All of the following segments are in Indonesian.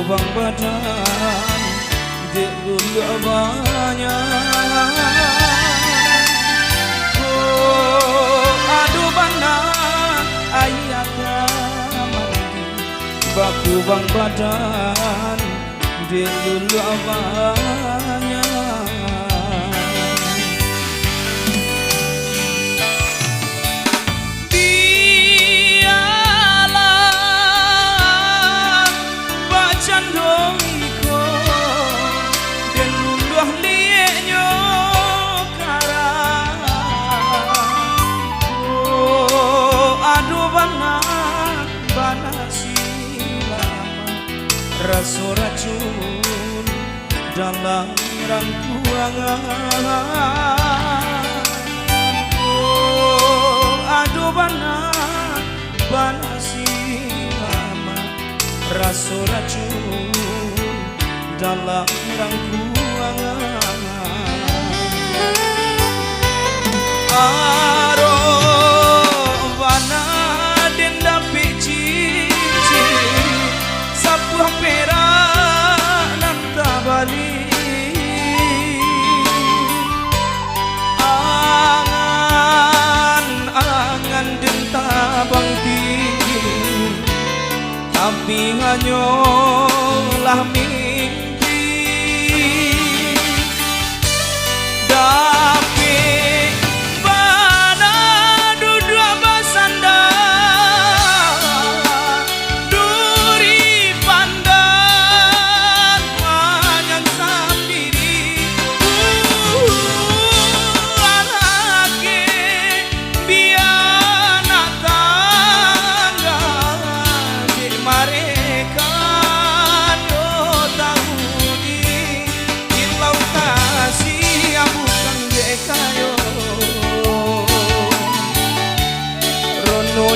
bang badan dek dulu banyak. Oh aduh bana ayah kamandi baku bang badan dek dulu banyak. Rasa racun dalam rangkuangan. Oh aduh bana silama rasa racun dalam rangkuangan. Aro bana denda peci sapuh perak nanta bali angan denta bangti tapi hanyalah mimpi. Tapi pada duduk bersandar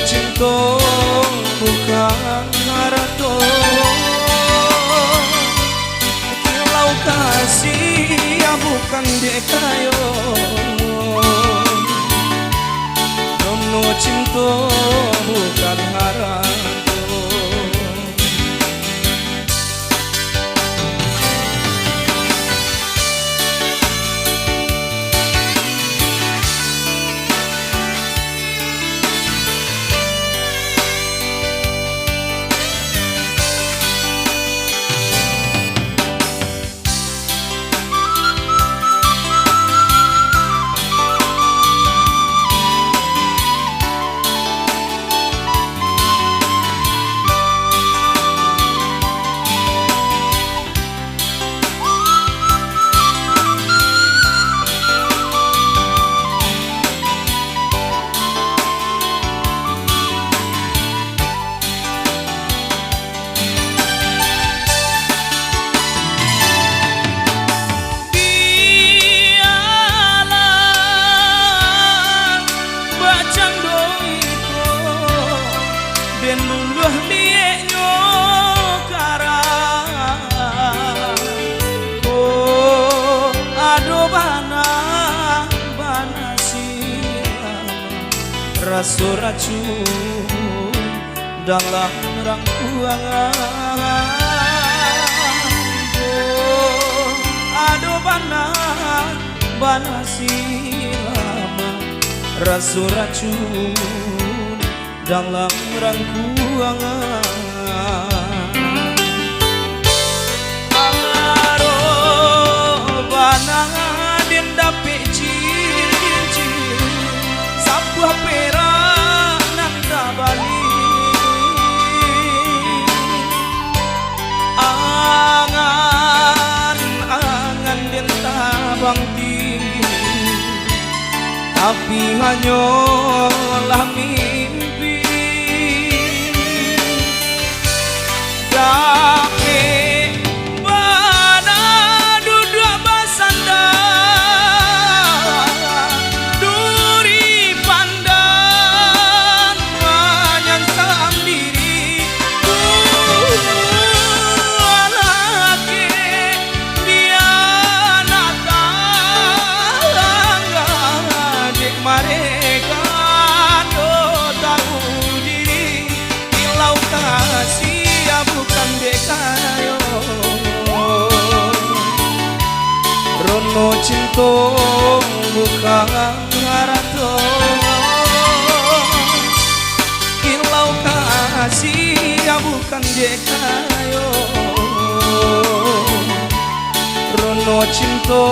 cinta bukan harato kilau kasih ya bukan dekayo rono cinta bukan harato. Rasa racun dalam rangkuangan. Oh aduh bana silama rasa racun dalam rangkuangan. Aduh bana denda peci sapuh perak nanta bali angan denta bangti tapi hanyalah mimpi. Tapi mereka tong bukan harato kilau kasih ya bukan jekayo rono cinta